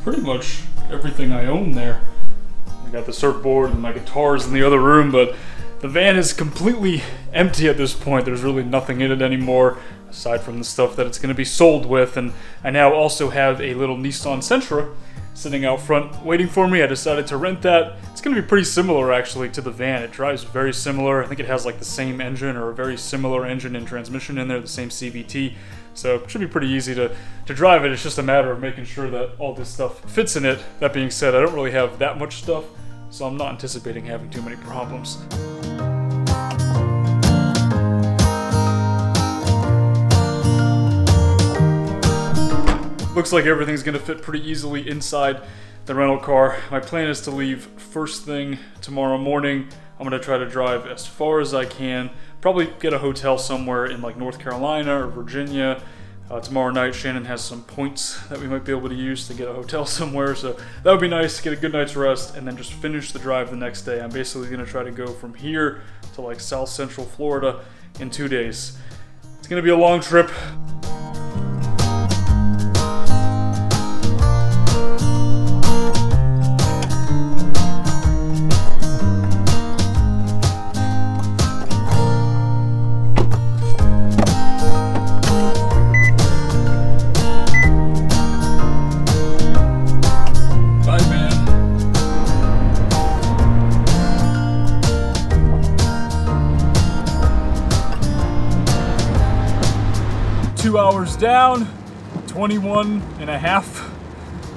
pretty much everything I own there. I got the surfboard and my guitars in the other room, but the van is completely empty at this point. There's really nothing in it anymore, aside from the stuff that it's going to be sold with. And I now also have a little Nissan Sentra sitting out front waiting for me. I decided to rent that. It's going to be pretty similar actually to the van. It drives very similar. I think it has like the same engine or a very similar engine and transmission in there, the same CVT. So it should be pretty easy to drive it. It's just a matter of making sure that all this stuff fits in it. That being said, I don't really have that much stuff, so I'm not anticipating having too many problems. Looks like everything's gonna fit pretty easily inside the rental car. My plan is to leave first thing tomorrow morning. I'm gonna try to drive as far as I can. Probably get a hotel somewhere in like North Carolina or Virginia. Tomorrow night, Shannon has some points that we might be able to use to get a hotel somewhere, so that would be nice, get a good night's rest, and then just finish the drive the next day. I'm basically gonna try to go from here to like South Central Florida in 2 days. It's gonna be a long trip. Hours down, 21 and a half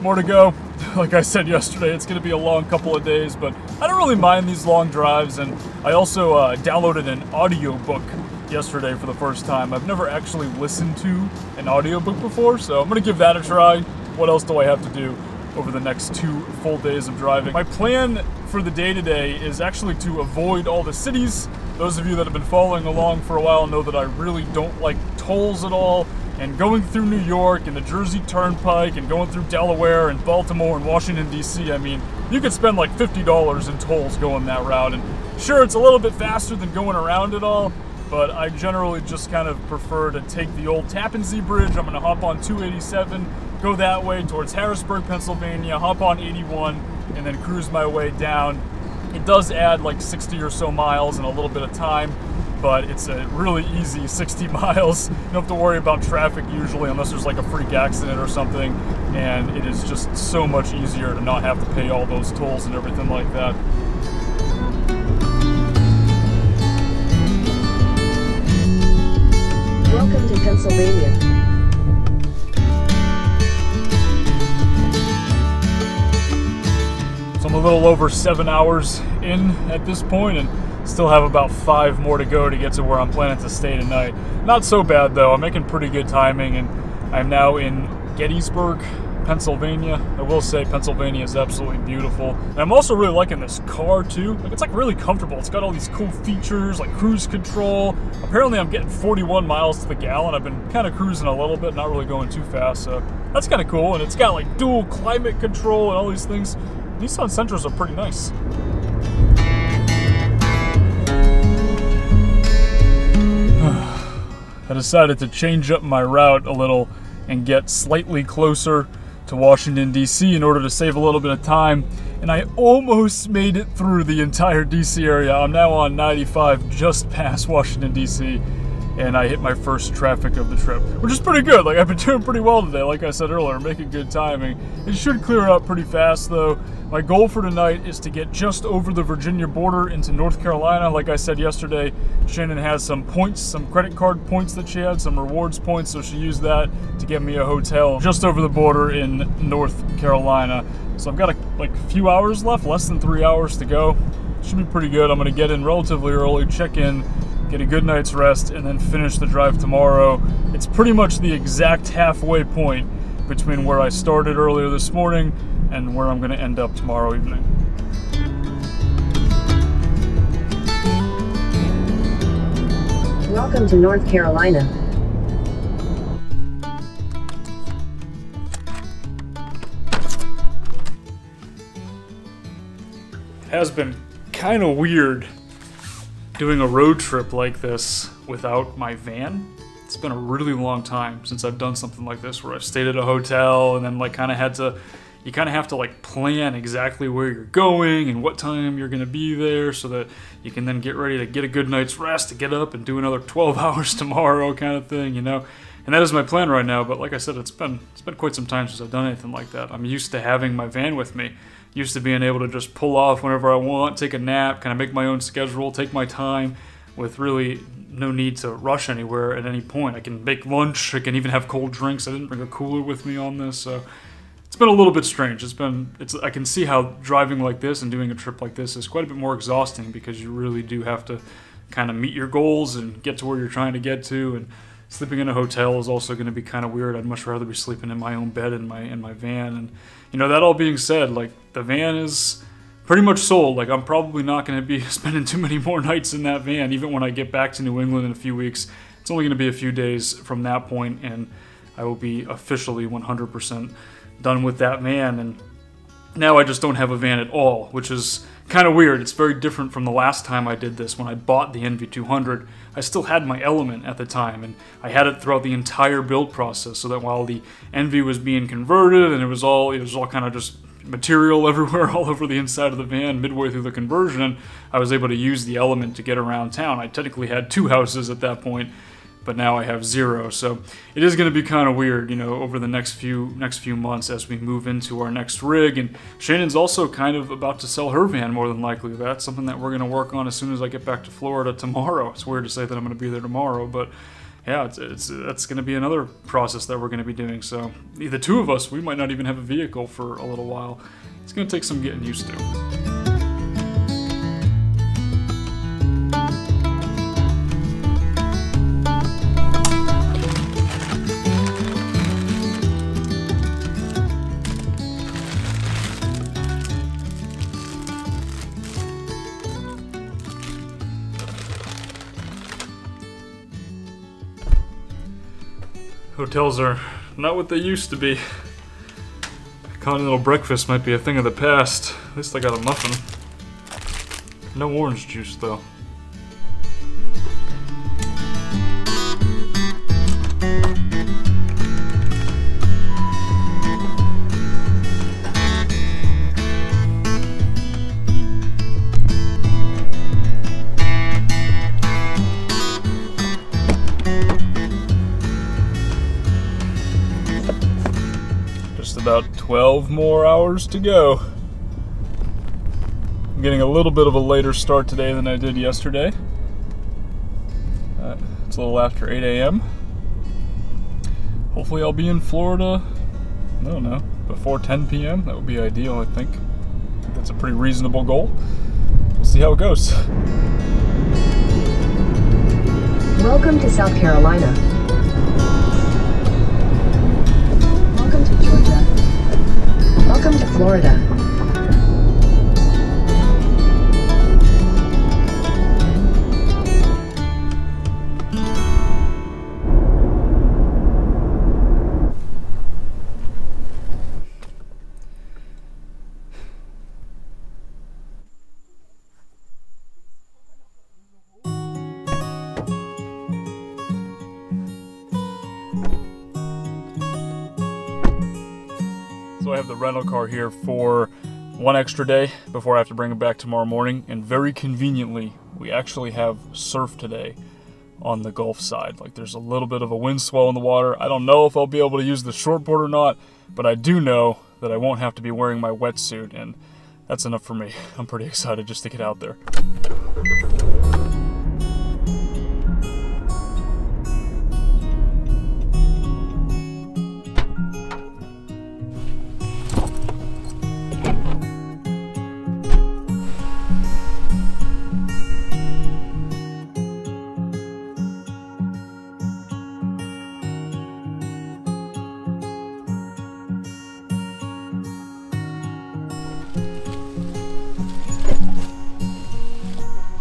more to go. Like I said yesterday, it's going to be a long couple of days, but I don't really mind these long drives. And I also downloaded an audiobook yesterday for the first time. I've never actually listened to an audiobook before, so I'm going to give that a try. What else do I have to do over the next 2 full days of driving? My plan for the day today is actually to avoid all the cities. Those of you that have been following along for a while know that I really don't like tolls at all, and going through New York and the Jersey Turnpike and going through Delaware and Baltimore and Washington DC, I mean, you could spend like $50 in tolls going that route, and sure, it's a little bit faster than going around it all, but I generally just kind of prefer to take the old Tappan Zee Bridge. I'm going to hop on 287, go that way towards Harrisburg, Pennsylvania, hop on 81, and then cruise my way down. It does add like 60 or so miles and a little bit of time, but it's a really easy 60 miles. You don't have to worry about traffic usually unless there's like a freak accident or something, and it is just so much easier to not have to pay all those tolls and everything like that. Welcome to Pennsylvania. So I'm a little over 7 hours in at this point and still have about 5 more to go to get to where I'm planning to stay tonight. Not so bad though, I'm making pretty good timing, and I'm now in Gettysburg, Pennsylvania. I will say Pennsylvania is absolutely beautiful. And I'm also really liking this car too. Like, it's like really comfortable. It's got all these cool features like cruise control. Apparently I'm getting 41 miles to the gallon. I've been kind of cruising a little bit, not really going too fast, so that's kind of cool. And it's got like dual climate control and all these things. Nissan Sentras are pretty nice. I decided to change up my route a little and get slightly closer to Washington, DC in order to save a little bit of time, and I almost made it through the entire DC area. I'm now on 95 just past Washington, DC, and I hit my first traffic of the trip, which is pretty good. Like, I've been doing pretty well today, like I said earlier, making good timing. It should clear up pretty fast though. My goal for tonight is to get just over the Virginia border into North Carolina. Like I said yesterday, Shannon has some points, some credit card points that she had, some rewards points, so she used that to get me a hotel just over the border in North Carolina. So I've got a few hours left, less than 3 hours to go. Should be pretty good. I'm gonna get in relatively early, check in, get a good night's rest, and then finish the drive tomorrow. It's pretty much the exact halfway point between where I started earlier this morning and where I'm going to end up tomorrow evening. Welcome to North Carolina. It has been kind of weird doing a road trip like this without my van. It's been a really long time since I've done something like this where I've stayed at a hotel and then like kind of had to, you kind of have to like plan exactly where you're going and what time you're going to be there so that you can then get ready to get a good night's rest, to get up and do another 12 hours tomorrow kind of thing, you know. And that is my plan right now, but like I said, it's been quite some time since I've done anything like that. I'm used to having my van with me, used to being able to just pull off whenever I want, take a nap, kind of make my own schedule, take my time with really no need to rush anywhere at any point. I can make lunch, I can even have cold drinks. I didn't bring a cooler with me on this, so it's been a little bit strange. I can see how driving like this and doing a trip like this is quite a bit more exhausting because you really do have to kind of meet your goals and get to where you're trying to get to, and sleeping in a hotel is also going to be kind of weird. I'd much rather be sleeping in my own bed in my van. And you know, that all being said, like the van is pretty much sold. Like I'm probably not going to be spending too many more nights in that van, even when I get back to New England in a few weeks. It's only going to be a few days from that point, and I will be officially 100% done with that van. And now I just don't have a van at all, which is kind of weird. It's very different from the last time I did this when I bought the NV200. I still had my Element at the time, and I had it throughout the entire build process, so that while the NV was being converted and it was all kind of just material everywhere all over the inside of the van midway through the conversion, I was able to use the Element to get around town. I technically had 2 houses at that point, but now I have 0. So it is going to be kind of weird, you know, over the next few months as we move into our next rig. And Shannon's also kind of about to sell her van, more than likely. That's something that we're going to work on as soon as I get back to Florida tomorrow. It's weird to say that I'm going to be there tomorrow, but yeah, that's going to be another process that we're going to be doing. So the 2 of us, we might not even have a vehicle for a little while. It's going to take some getting used to. Hotels are not what they used to be. Continental breakfast might be a thing of the past. At least I got a muffin. No orange juice, though. About 12 more hours to go. I'm getting a little bit of a later start today than I did yesterday. It's a little after 8 a.m. Hopefully I'll be in Florida, I don't know, before 10 p.m. That would be ideal, I think. That's a pretty reasonable goal. We'll see how it goes. Welcome to South Carolina. Welcome to Georgia. Welcome to Florida. So I have the rental car here for one extra day before I have to bring it back tomorrow morning, and very conveniently, we actually have surf today on the Gulf side. Like, there's a little bit of a wind swell in the water. I don't know if I'll be able to use the shortboard or not, but I do know that I won't have to be wearing my wetsuit, and that's enough for me. I'm pretty excited just to get out there.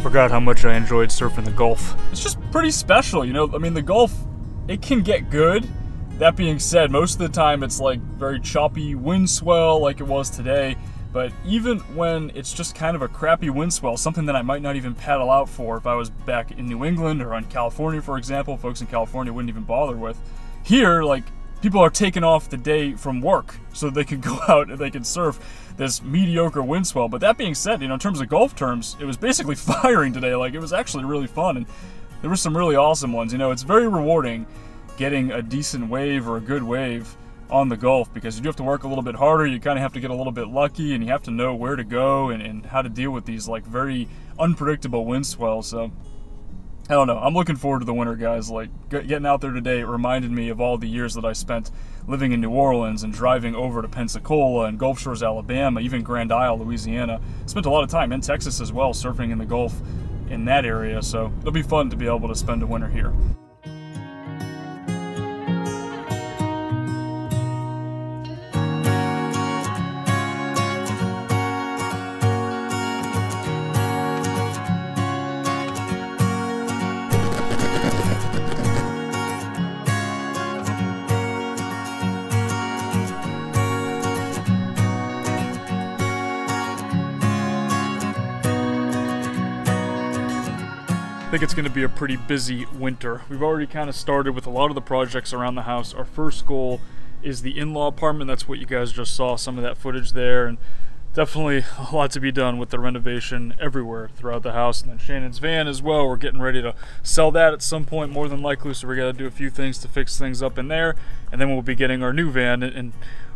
Forgot how much I enjoyed surfing the Gulf. It's just pretty special, you know. I mean, the Gulf, it can get good. That being said, most of the time it's like very choppy wind swell like it was today. But even when it's just kind of a crappy wind swell, something that I might not even paddle out for if I was back in New England or in California, for example, folks in California wouldn't even bother with. Here, like, people are taking off the day from work so they can go out and they can surf this mediocre wind swell. But that being said, in terms of golf terms, it was basically firing today. Like, it was actually really fun, and there were some really awesome ones. It's very rewarding getting a decent wave or a good wave on the Gulf, because you do have to work a little bit harder. You kind of have to get a little bit lucky, and you have to know where to go and how to deal with these like very unpredictable wind swells. So I don't know. I'm looking forward to the winter, guys. Like, getting out there today, it reminded me of all the years that I spent living in New Orleans and driving over to Pensacola and Gulf Shores, Alabama, even Grand Isle, Louisiana. Spent a lot of time in Texas as well, surfing in the Gulf in that area. So it'll be fun to be able to spend a winter here. I think it's going to be a pretty busy winter. We've already kind of started with a lot of the projects around the house. Our first goal is the in-law apartment. That's what you guys just saw, some of that footage there, and definitely a lot to be done with the renovation everywhere throughout the house. And then Shannon's van as well. We're getting ready to sell that at some point, more than likely, so we got to do a few things to fix things up in there, and then we'll be getting our new van and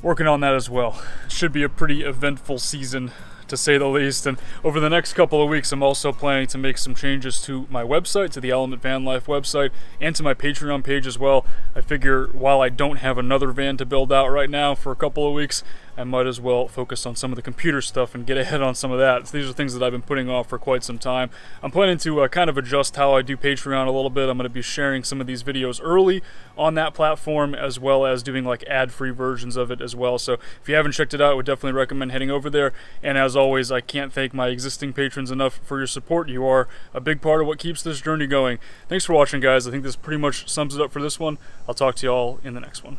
working on that as well. It should be a pretty eventful season, to say the least. And over the next couple of weeks, I'm also planning to make some changes to my website, to the Element Van Life website, and to my Patreon page as well. I figure while I don't have another van to build out right now for a couple of weeks, I might as well focus on some of the computer stuff and get ahead on some of that. So these are things that I've been putting off for quite some time. I'm planning to kind of adjust how I do Patreon a little bit. I'm going to be sharing some of these videos early on that platform, as well as doing like ad-free versions of it as well. So if you haven't checked it out, I would definitely recommend heading over there. And as always, I can't thank my existing patrons enough for your support. You are a big part of what keeps this journey going. Thanks for watching, guys. I think this pretty much sums it up for this one. I'll talk to you all in the next one.